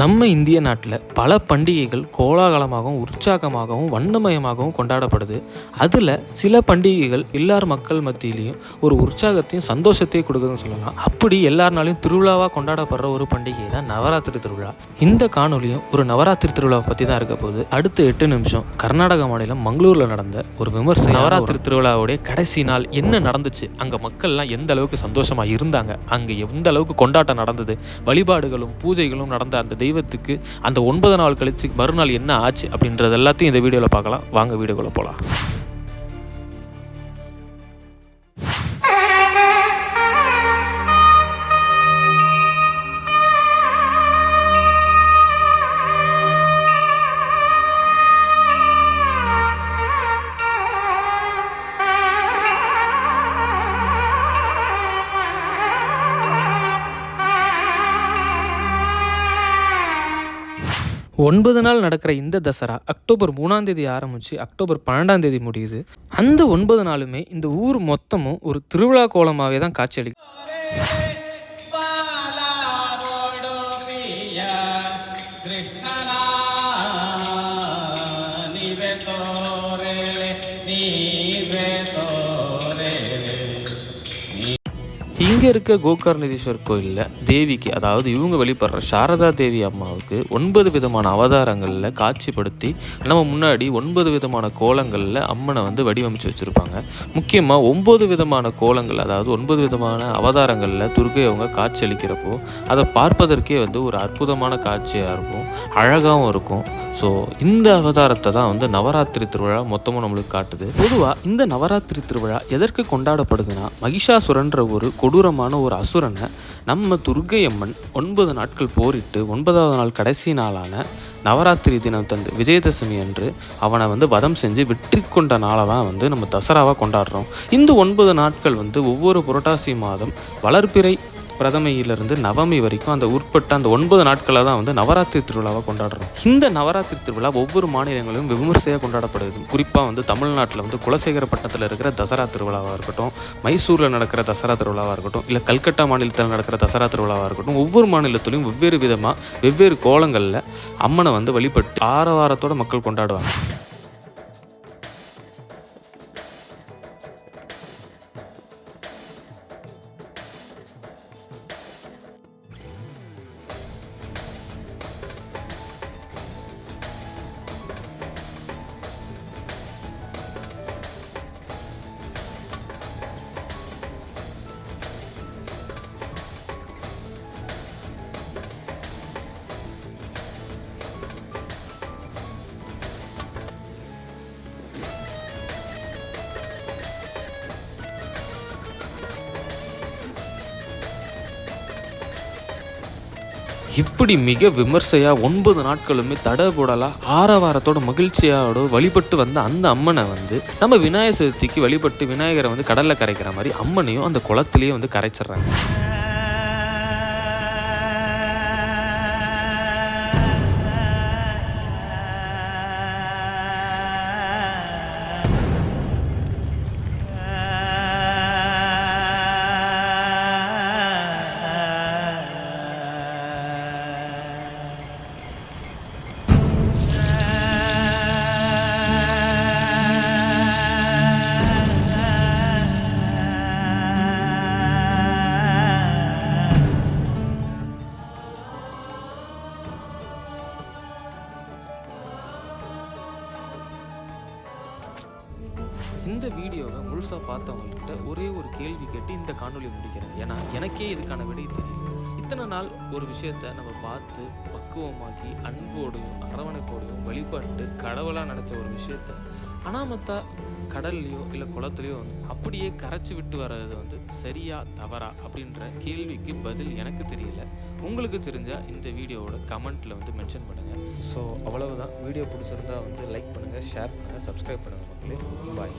நம்ம இந்திய நாட்டில் பல பண்டிகைகள் கோலாகலமாகவும் உற்சாகமாகவும் வண்ணமயமாகவும் கொண்டாடப்படுது. அதில் சில பண்டிகைகள் எல்லார் மக்கள் மத்தியிலையும் ஒரு உற்சாகத்தையும் சந்தோஷத்தையும் கொடுக்குதுன்னு சொல்லலாம். அப்படி எல்லாருனாலையும் திருவிழாவாக கொண்டாடப்படுற ஒரு பண்டிகை தான் நவராத்திரி திருவிழா. இந்த காணொலியும் ஒரு நவராத்திரி திருவிழாவை பற்றி தான் இருக்க போகுது. அடுத்த 8 நிமிஷம் கர்நாடக மாநிலம் மங்களூரில் நடந்த ஒரு விமர்சனம். நவராத்திரி திருவிழாவுடைய கடைசி நாள் என்ன நடந்துச்சு, அங்கே மக்கள்லாம் எந்த அளவுக்கு சந்தோஷமாக இருந்தாங்க, அங்கே எந்த அளவுக்கு கொண்டாட்டம் நடந்தது, வழிபாடுகளும் பூஜைகளும் நடந்த அந்த தெய்வத்துக்கு அந்த 9 நாள் கழிச்சு மறுநாள் என்ன ஆச்சு அப்படின்றது எல்லாத்தையும் இந்த வீடியோவில் பார்க்கலாம். வாங்க வீடியோக்குள்ள போகலாம். ஒன்பது நாள் நடக்கிற இந்த தசரா அக்டோபர் 3ஆம் தேதி ஆரம்பித்து அக்டோபர் 12ஆம் தேதி முடியுது. அந்த 9 நாளுமே இந்த ஊர் மொத்தமும் ஒரு திருவிழா கோலமாகவே தான் காட்சியளிக்கும். இங்கே இருக்க கோகர்ணதீஸ்வர் கோயிலில் தேவிக்கு, அதாவது இவங்க வழிபடுற சாரதா தேவி அம்மாவுக்கு 9 விதமான அவதாரங்களில் காட்சிப்படுத்தி நம்ம முன்னாடி 9 விதமான கோலங்களில் அம்மனை வடிவமைச்சு வச்சுருப்பாங்க. முக்கியமாக 9 விதமான கோலங்கள், அதாவது 9 விதமான அவதாரங்களில் துர்கை அவங்க காட்சி அளிக்கிறப்போ அதை பார்ப்பதற்கே ஒரு அற்புதமான காட்சியாக இருக்கும், அழகாகவும் இருக்கும். ஸோ இந்த அவதாரத்தை தான் நவராத்திரி திருவிழா மொத்தமும் நம்மளுக்கு காட்டுது. பொதுவாக இந்த நவராத்திரி திருவிழா எதற்கு கொண்டாடப்படுதுன்னா, மகிஷாசுரன்ற ஒரு கொடூரமான ஒரு அசுரனை நம்ம துர்கை அம்மன் 9 நாட்கள் போரிட்டு 9ஆவது நாள் கடைசி நாளான நவராத்திரி தினத்தன்று விஜயதசமி அன்று அவனை வதம் செஞ்சு வெற்றி கொண்ட நாளை தான் நம்ம தசராவாக கொண்டாடுறோம். இந்த 9 நாட்கள் ஒவ்வொரு புரட்டாசி மாதம் வளர்பிறை பிரதமையிலிருந்து நவமி வரைக்கும் அந்த உட்பட்ட அந்த 9 நாட்களை தான் நவராத்திரி திருவிழாவை கொண்டாடுறோம். இந்த நவராத்திரி திருவிழா ஒவ்வொரு மாநிலங்களிலும் விமர்சையாக கொண்டாடப்படுது. குறிப்பாக தமிழ்நாட்டில் குலசேகரப்பட்டினத்தில் இருக்கிற தசரா திருவிழாவாக இருக்கட்டும், மைசூரில் நடக்கிற தசரா திருவிழாவாக இருக்கட்டும், இல்லை கல்கட்டா மாநிலத்தில் நடக்கிற தசரா திருவிழாவாக இருக்கட்டும், ஒவ்வொரு மாநிலத்திலையும் வெவ்வேறு விதமாக வெவ்வேறு கோலங்களில் அம்மனை வழிபட்டு ஆரவாரத்தோடு மக்கள் கொண்டாடுவாங்க. இப்படி மிக விமர்சையாக 9 நாட்களுமே தடபுடலாக ஆரவாரத்தோட மகிழ்ச்சியோட வழிபட்டு வந்த அந்த அம்மனை நம்ம விநாயகர் சதுர்த்திக்கு வழிபட்டு விநாயகரை கடலில் கரைக்கிற மாதிரி அம்மனையும் அந்த குளத்திலேயே கரைச்சிட்றாங்க. இந்த காணொலியை முடிக்கிறேன். ஏன்னா எனக்கே இதுக்கான விடை தெரியும். இத்தனை நாள் ஒரு விஷயத்தை நம்ம பார்த்து பக்குவமாக்கி அன்போடையும் அரவணைப்போடையும் வழிபட்டு கடவுளாக நினச்ச ஒரு விஷயத்த அனாமத்தா கடல்லையோ இல்லை குளத்துலையோ அப்படியே கரைச்சி விட்டு வர்றது சரியா தவறா அப்படின்ற கேள்விக்கு பதில் எனக்கு தெரியல. உங்களுக்கு தெரிஞ்சால் இந்த வீடியோவோட கமெண்ட்டில் மென்ஷன் பண்ணுங்கள். ஸோ அவ்வளவுதான். வீடியோ பிடிச்சிருந்தா லைக் பண்ணுங்கள், ஷேர் பண்ணுங்கள், சப்ஸ்கிரைப் பண்ணுங்கள் மக்களே. பாய்.